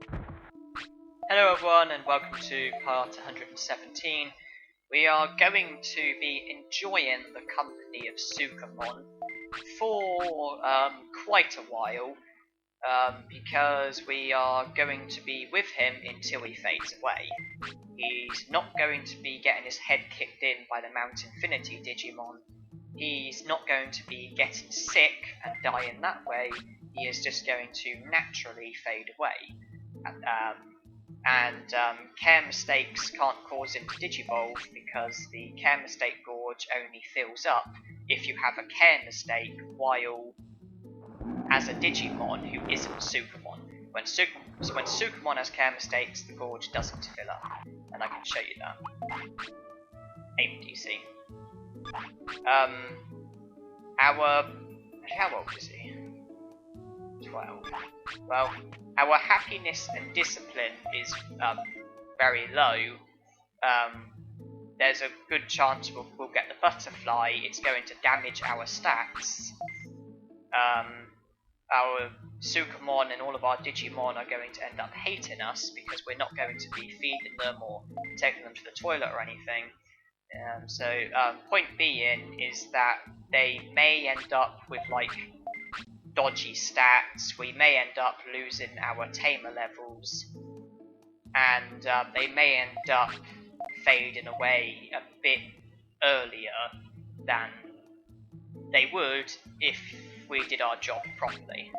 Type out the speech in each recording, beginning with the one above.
Hello everyone and welcome to part 117. We are going to be enjoying the company of Sukamon for quite a while because we are going to be with him until he fades away. He's not going to be getting his head kicked in by the Mount Infinity Digimon. He's not going to be getting sick and dying that way. He is just going to naturally fade away. And care mistakes can't cause him to digivolve because the care mistake gorge only fills up if you have a care mistake while as a Digimon who isn't Sukamon. When Sukamon has care mistakes, the gorge doesn't fill up, and I can show you that. Aim DC. How old is he? 12. Well, our happiness and discipline is very low. There's a good chance we'll get the butterfly. It's going to damage our stats. Our Sukamon and all of our Digimon are going to end up hating us because we're not going to be feeding them or taking them to the toilet or anything. Point being is that they may end up with like dodgy stats, we may end up losing our tamer levels, and they may end up fading away a bit earlier than they would if we did our job properly.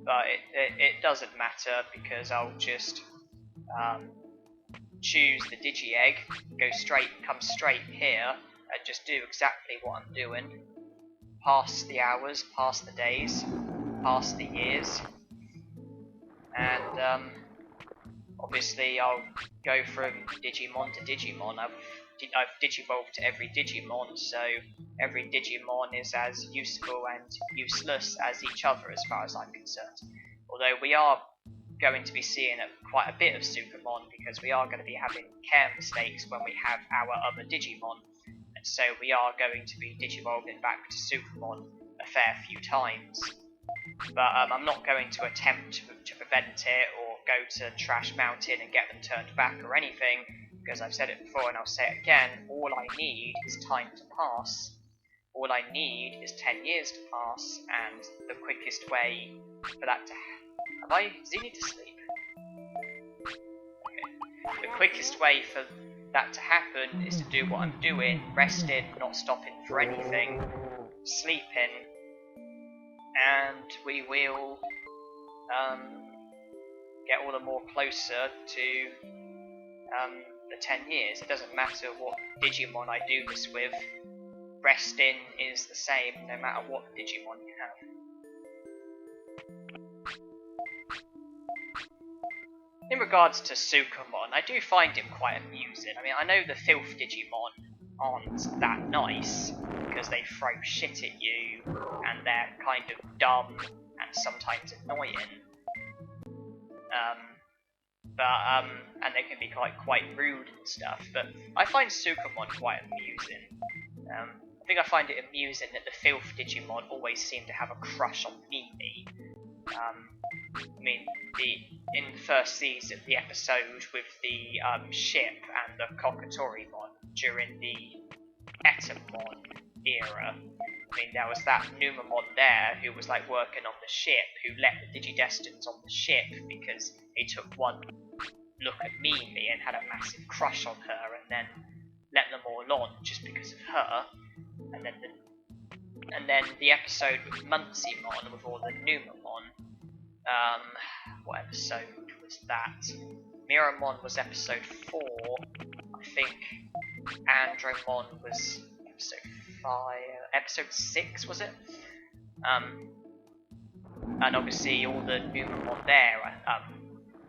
But it doesn't matter because I'll just choose the Digi-Egg, come straight here, and just do exactly what I'm doing. Pass the hours, pass the days, pass the years, and obviously I'll go from Digimon to Digimon. I've digivolved to every Digimon, so every Digimon is as useful and useless as each other as far as I'm concerned. Although we are going to be seeing quite a bit of Sukamon because we are going to be having care mistakes when we have our other Digimon. So we are going to be digivolving back to Sukamon a fair few times. But I'm not going to attempt to prevent it or go to Trash Mountain and get them turned back or anything, because I've said it before and I'll say it again, all I need is time to pass. All I need is 10 years to pass, and the quickest way for that to happen... Does he need to sleep? Okay. The quickest way for that to happen is to do what I'm doing, resting, not stopping for anything, sleeping, and we will get all the more closer to the 10 years. It doesn't matter what Digimon I do this with, resting is the same no matter what Digimon you have. In regards to Sukamon, I do find him quite amusing. I mean, I know the Filth Digimon aren't that nice, because they throw shit at you, and they're kind of dumb, and sometimes annoying. And they can be quite rude and stuff, but I find Sukamon quite amusing. I think I find it amusing that the Filth Digimon always seem to have a crush on Mimi. I mean, in the first season, the episode with the ship and the Kokatorimon during the Etamon era, I mean, there was that Numamon there who was like working on the ship, who let the Digidestins on the ship because he took one look at Mimi and had a massive crush on her, and then let them all on just because of her. And then the episode with Monzaemon with all the Numamon. What episode was that? Miramon was episode 4. I think Andromon was episode 5. Episode 6 was it? And obviously all the Numamon there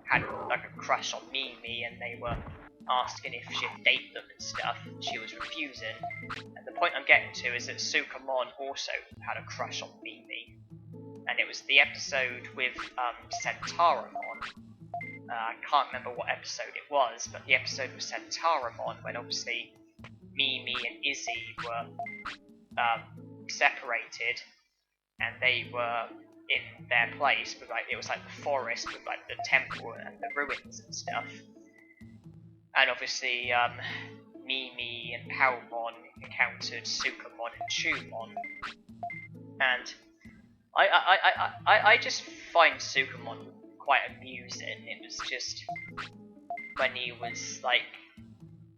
had like a crush on Mimi, and they were asking if she'd date them and stuff, and she was refusing. And the point I'm getting to is that Sukamon also had a crush on Mimi, and it was the episode with Centauramon. I can't remember what episode it was, but the episode with Centauramon, when obviously Mimi and Izzy were separated, and they were in their place, with like it was like the forest with like the temple and the ruins and stuff. And obviously, Mimi and Palmon encountered Sukamon and Chumon, and I just find Sukamon quite amusing. It was just when he was like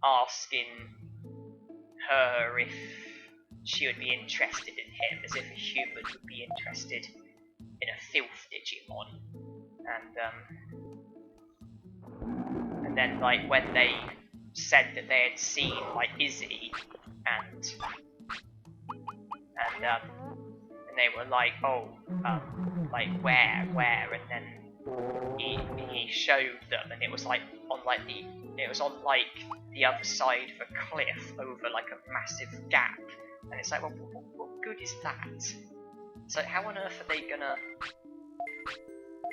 asking her if she would be interested in him, as if a human would be interested in a filth Digimon, and then like when they said that they had seen like Izzy and they were like, oh, like where, and then he showed them, and it was like on like the other side of a cliff over like a massive gap, and it's like, well, what good is that? So how on earth are they gonna,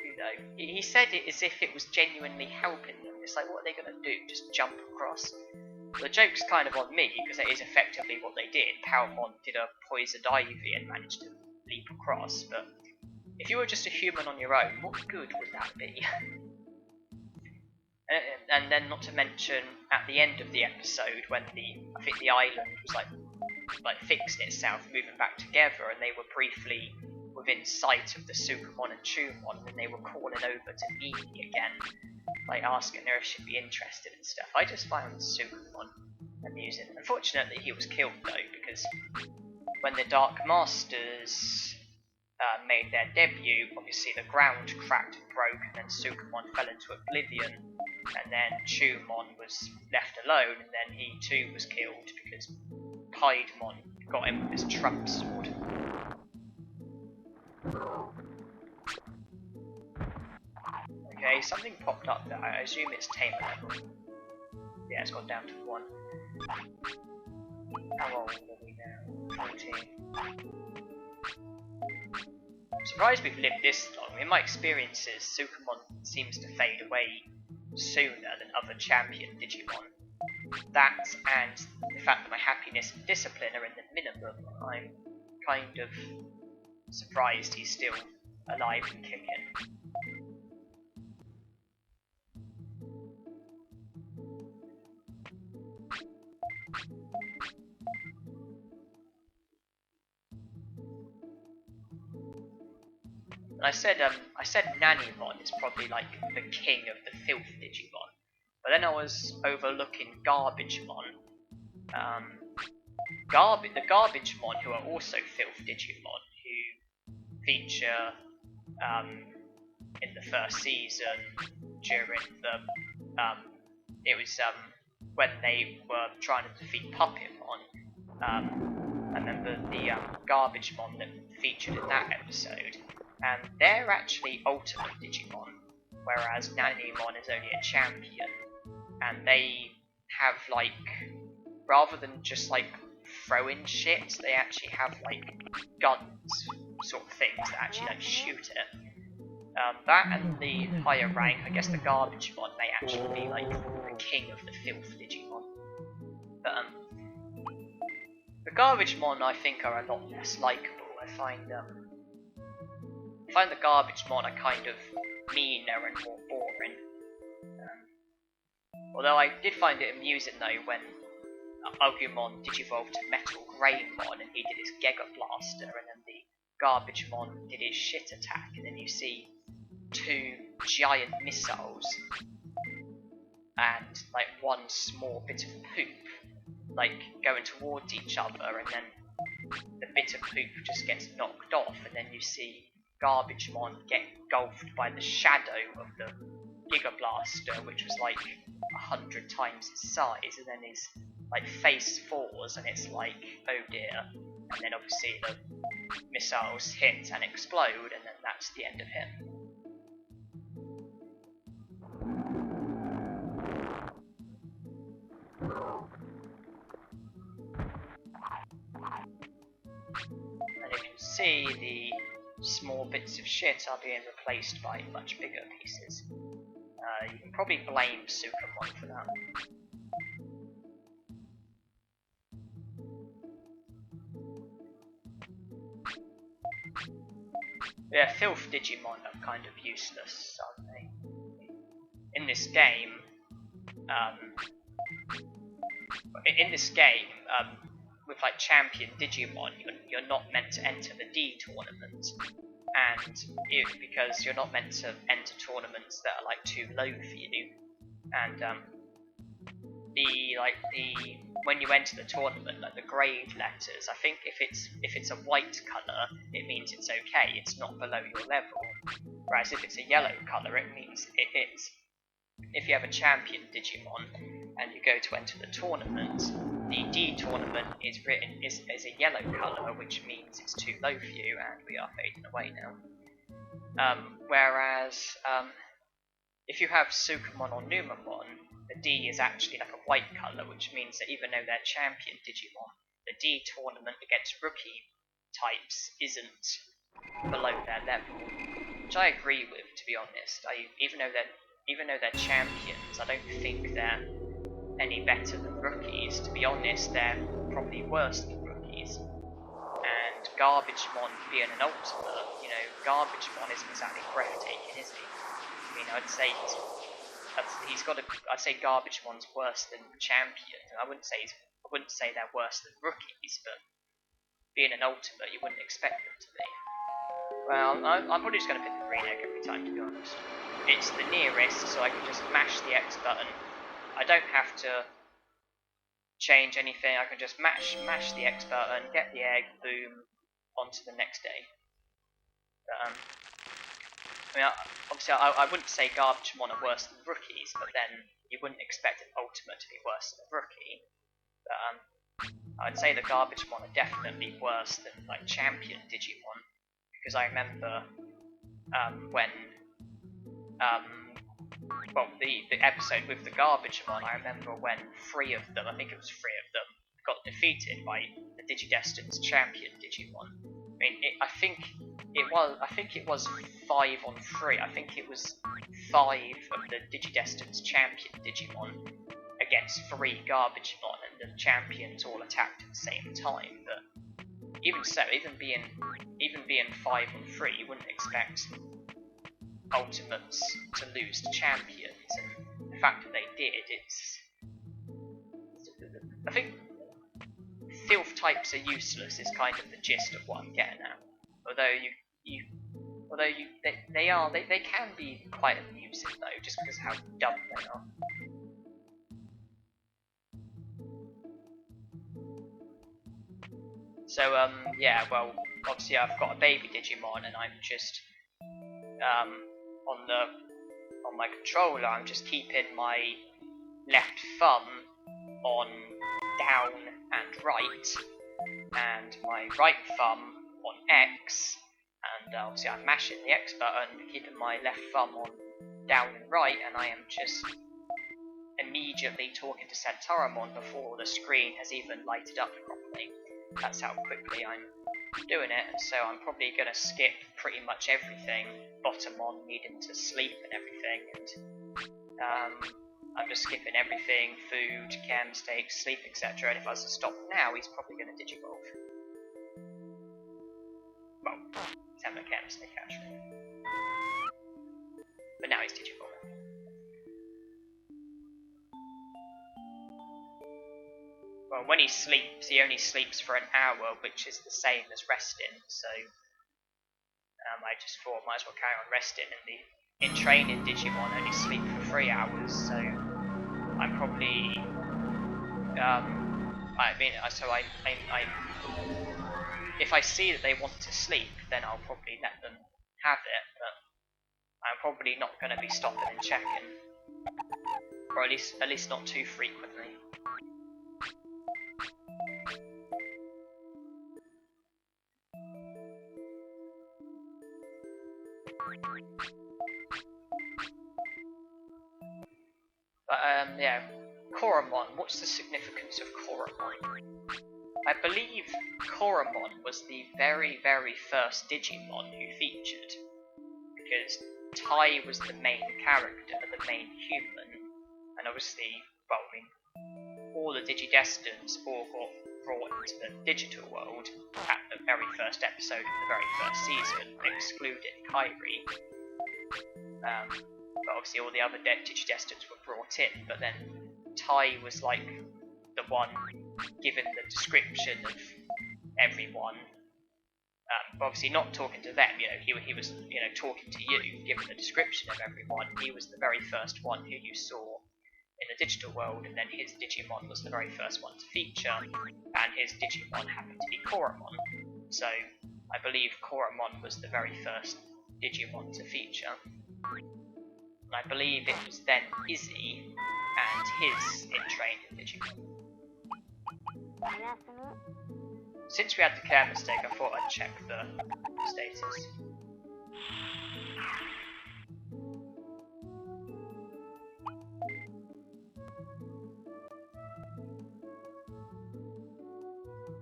you know? He said it as if it was genuinely helping them. It's like, what are they gonna do? Just jump across? The joke's kind of on me, because it is effectively what they did. Palmon did a poisoned ivy and managed to leap across, but if you were just a human on your own, what good would that be? And then, not to mention, at the end of the episode, when I think the island was like fixing itself, moving back together, and they were briefly within sight of the Sukamon and Chumon, and they were calling over to Mimi again, like asking her if she'd be interested and stuff. I just found Sukamon amusing. Unfortunately, he was killed though, because when the Dark Masters made their debut, obviously the ground cracked and broke, and then Sukamon fell into oblivion, and then Chumon was left alone, and then he too was killed because Piedmon got him with his trump sword. Okay, something popped up there. I assume it's tamer level. Yeah, it's gone down to 1. How old are we now? 14. I'm surprised we've lived this long. In my experiences, Sukamon seems to fade away sooner than other champion Digimon. That, and the fact that my happiness and discipline are in the minimum, I'm kind of surprised he's still alive and kicking. And I said Nanimon is probably like the king of the filth Digimon, but then I was overlooking Garbagemon. The Garbagemon, who are also filth Digimon, who feature in the first season during the it was when they were trying to defeat Puppetmon. I remember the Garbagemon that featured in that episode, and they're actually Ultimate Digimon, whereas Nanimon is only a champion, and they have like, rather than just like throwing shit, they actually have like guns sort of things that actually like shoot it. That and the higher rank, I guess the Garbagemon may actually be like the king of the filth Digimon. But the Garbagemon I think are a lot less likeable. I find the Garbagemon are kind of meaner and more boring. Although I did find it amusing though when Agumon digivolved to Metal Greymon and he did his Giga Blaster, and then the Garbagemon did his shit attack, and then you see 2 giant missiles and like 1 small bit of poop like going towards each other, and then the bit of poop just gets knocked off, and then you see Garbagemon get engulfed by the shadow of the Giga Blaster, which was like 100 times its size, and then his like face falls, and it's like, oh dear, and then obviously the missiles hit and explode, and then that's the end of him. And you can see the small bits of shit are being replaced by much bigger pieces. You can probably blame Sukamon for that. Yeah, Filth Digimon are kind of useless, aren't they? In this game, with like Champion Digimon, you're not meant to enter the D tournament, and because you're not meant to enter tournaments that are like too low for you, and when you enter the tournament, like the grade letters, I think if it's a white colour, it means it's okay, it's not below your level. Whereas if it's a yellow colour, it means it is. If you have a champion Digimon and you go to enter the tournament, the D tournament is a yellow colour, which means it's too low for you, and we are fading away now. Whereas if you have Sukamon or Numamon, the D is actually like a white colour, which means that even though they're champion Digimon, the D tournament against rookie types isn't below their level, which I agree with, to be honest. Even though they're champions, I don't think they're any better than rookies. To be honest, they're probably worse than rookies. And Garbagemon being an ultimate, Garbagemon isn't exactly breathtaking, is he? I mean, I'd say Garbagemon's worse than champions. I wouldn't say they're worse than rookies, but being an ultimate, you wouldn't expect them to be. Well, I'm probably just going to pick the green egg every time, to be honest. It's the nearest, so I can just mash the X button. I don't have to change anything. I can just mash the X button, get the egg, boom, on to the next day. Obviously, I wouldn't say Garbagemon are worse than rookies, but then you wouldn't expect an ultimate to be worse than a rookie. But I'd say the Garbagemon are definitely worse than like champion Digimon, because I remember the episode with the Garbagemon, I remember when three of them got defeated by the Digidestined's champion Digimon. I mean, I think it was 5-on-3. I think it was 5 of the Digidestined's champion Digimon against 3 Garbagemon, and the champions all attacked at the same time. But even so, even being 5-on-3, you wouldn't expect ultimates to lose to champions, and the fact that they did, I think filth types are useless is kind of the gist of what I'm getting at. They can be quite amusing though, just because of how dumb they are. So yeah, well, obviously I've got a baby Digimon, and I'm just on my controller, I'm just keeping my left thumb on down and right, and my right thumb on X, and obviously I'm mashing the X button, keeping my left thumb on down and right, and I am just immediately talking to Centauramon before the screen has even lighted up properly. That's how quickly I'm doing it, and so I'm probably going to skip pretty much everything, Bottomon needing to sleep and everything, and I'm just skipping everything, food, chem, steaks, sleep, etc. And if I was to stop now, he's probably going to digivolve. Well, he's having a chem steak actually. But now he's digivolving. Well, when he sleeps, he only sleeps for an hour, which is the same as resting, so I just thought I might as well carry on resting, and in training Digimon only sleep for 3 hours, so I'm probably if I see that they want to sleep, then I'll probably let them have it, but I'm probably not going to be stopping and checking, or at least not too frequently. But yeah, Koromon. What's the significance of Koromon? I believe Koromon was the very, very first Digimon who featured, because Tai was the main character, the main human, and obviously, well, I mean, all the Digidestineds all got brought into the digital world at the very first episode of the very first season, excluding Kyrie. But obviously all the other Digidestineds were brought in, but then Tai was like the one given the description of everyone. But obviously not talking to them, he was talking to you, given the description of everyone. He was the very first one who you saw in the digital world, and then his Digimon was the very first one to feature, and his Digimon happened to be Koromon. So I believe Koromon was the very first Digimon to feature. And I believe it was then Izzy and his in-trained Digimon. Since we had the care mistake, I thought I'd check the status.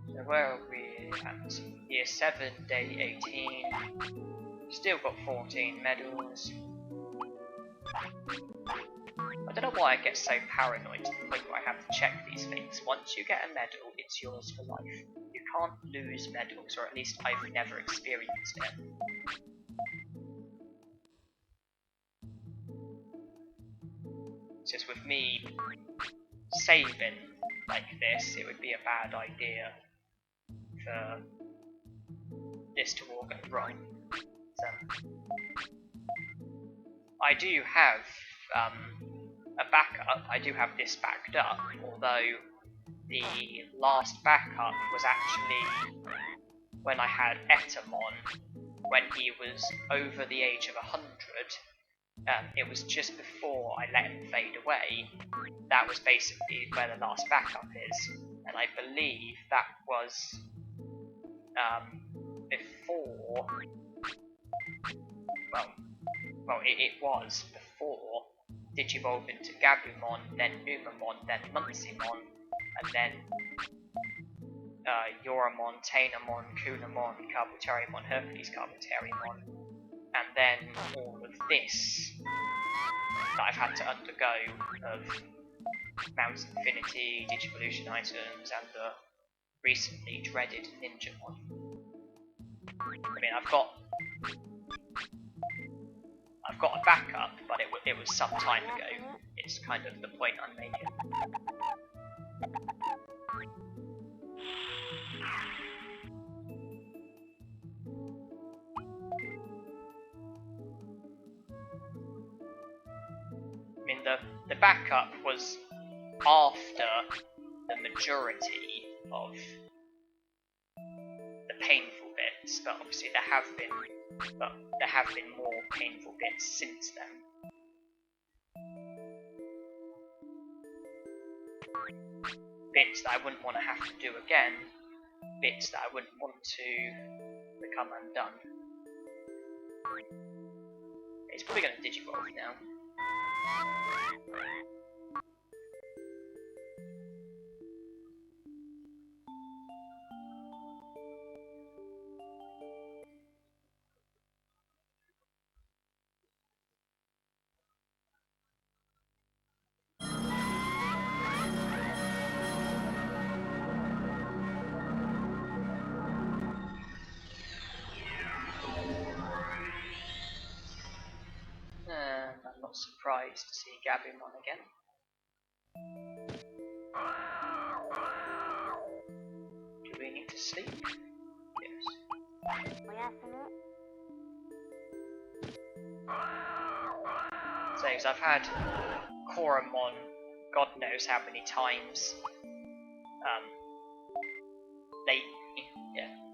So where are we at? Year 7, day 18. Still got 14 medals. I don't know why I get so paranoid to the point where I have to check these things. Once you get a medal, it's yours for life. You can't lose medals, or at least I've never experienced it. Just with me saving like this, it would be a bad idea for this to all go wrong. So, I do have a backup. I do have this backed up, although the last backup was actually when I had Etamon, when he was over the age of 100. It was just before I let him fade away. That was basically where the last backup is, and I believe that was before. Well, it was before Digivolve into Gabumon, then Numamon, then Monzaemon, and then Yoramon, Tainamon, Kunamon, Carbuteriamon, Hercules Carbuteriamon, and then all of this that I've had to undergo of Mount Infinity, Digivolution items, and the recently dreaded Ninjamon. I mean, I've got a backup, but it was some time ago. It's kind of the point I'm making. I mean, the backup was after the majority of the painful bits, but obviously there have been more painful bits since then. Bits that I wouldn't want to have to do again, bits that I wouldn't want to become undone. It's probably going to Digivolve now. I'm not surprised to see Gabumon again. Do we need to sleep? Yes. So, I've had Koromon God knows how many times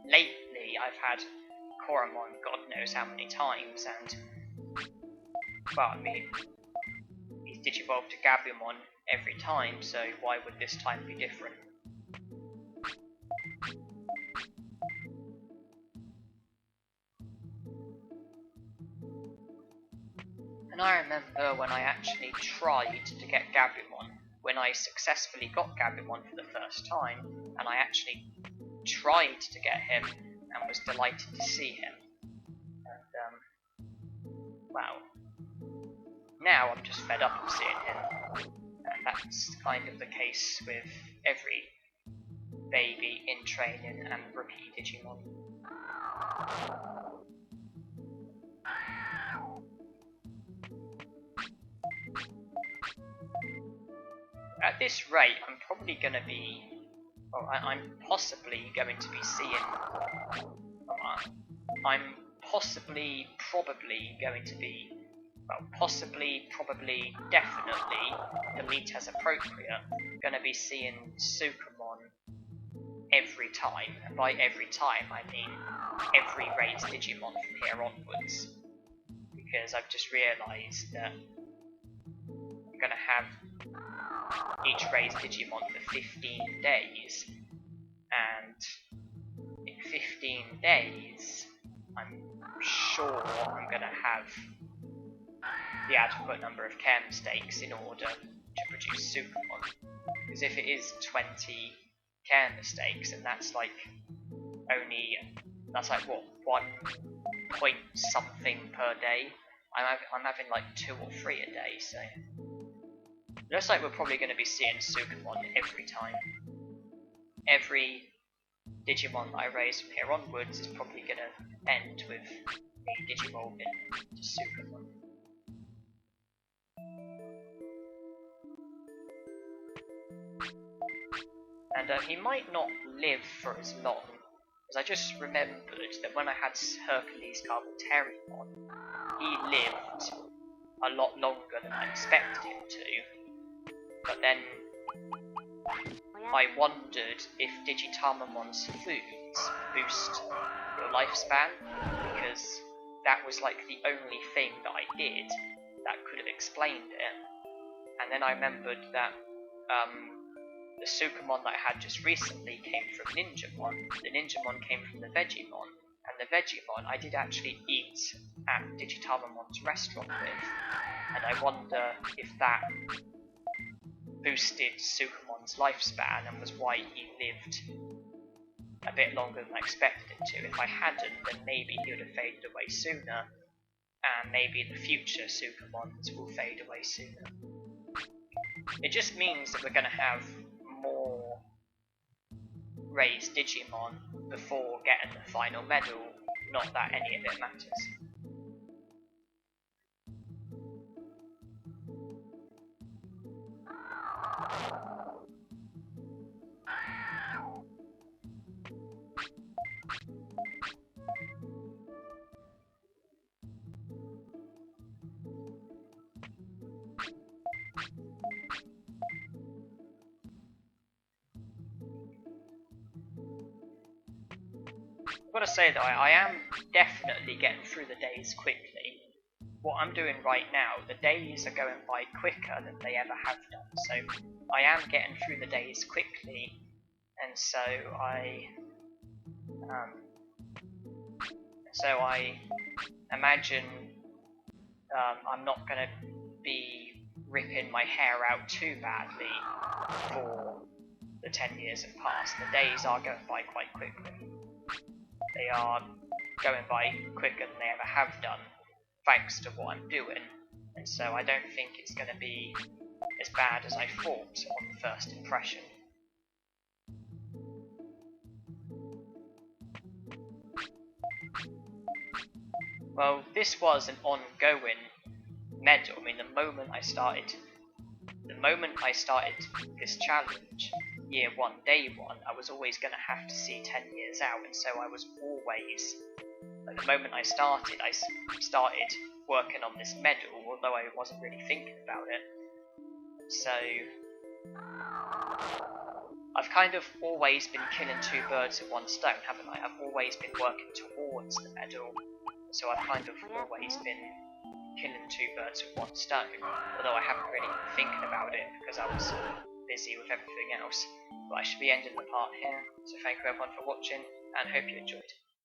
lately I've had Koromon God knows how many times, and well, I mean, he's digivolved to Gabumon every time, so why would this time be different? And I remember when I actually tried to get Gabumon, when I successfully got Gabumon for the first time, and I actually tried to get him and was delighted to see him. And, wow. Now I'm just fed up of seeing him, and that's kind of the case with every baby in training and rookie Digimon. At this rate, I'm probably going to be, well, I'm possibly going to be seeing, I'm possibly, probably going to be, well, possibly, probably, definitely, delete as appropriate, going to be seeing Sukamon every time. And by every time, I mean every raised Digimon from here onwards. Because I've just realised that I'm going to have each raised Digimon for 15 days. And in 15 days, I'm sure I'm going to have the adequate number of care mistakes in order to produce Sukamon. Because if it is 20 care mistakes, and that's like what, 1 point something per day. I'm having like 2 or 3 a day, so it looks like we're probably going to be seeing Sukamon every time. Every Digimon that I raise from here onwards is probably going to end with me Digivolving to Sukamon. And he might not live for as long, because I just remembered that when I had Hercules Carboterion, he lived a lot longer than I expected him to. But then I wondered if Digitamamon's foods boost your lifespan, because that was like the only thing that I did that could have explained it. And then I remembered that the Sukamon that I had just recently came from Ninjamon, the Ninjamon came from the Vegemon, and the Vegemon I did actually eat at Digitamamon's restaurant with, and I wonder if that boosted Sukamon's lifespan and was why he lived a bit longer than I expected it to. If I hadn't, then maybe he would have faded away sooner, and maybe in the future Sukamons will fade away sooner. It just means that we're going to have more raised Digimon before getting the final medal, not that any of it matters. I've got to say though, I am definitely getting through the days quickly. What I'm doing right now, the days are going by quicker than they ever have done, so I am getting through the days quickly, and so I imagine I'm not going to be ripping my hair out too badly for the 10 years have passed. The days are going by quite quickly. They are going by quicker than they ever have done, thanks to what I'm doing, and so I don't think it's going to be as bad as I thought on the first impression. Well, this was an ongoing medal. I mean, the moment I started this challenge, year 1, day 1, I was always going to have to see 10 years out, and so I was always, at the moment I started working on this medal, although I wasn't really thinking about it. So I've kind of always been killing 2 birds with 1 stone, haven't I? I've always been working towards the medal, so I've kind of always been killing 2 birds with 1 stone, although I haven't really been thinking about it because I was busy with everything else. But I should be ending the part here, so thank you everyone for watching, and hope you enjoyed.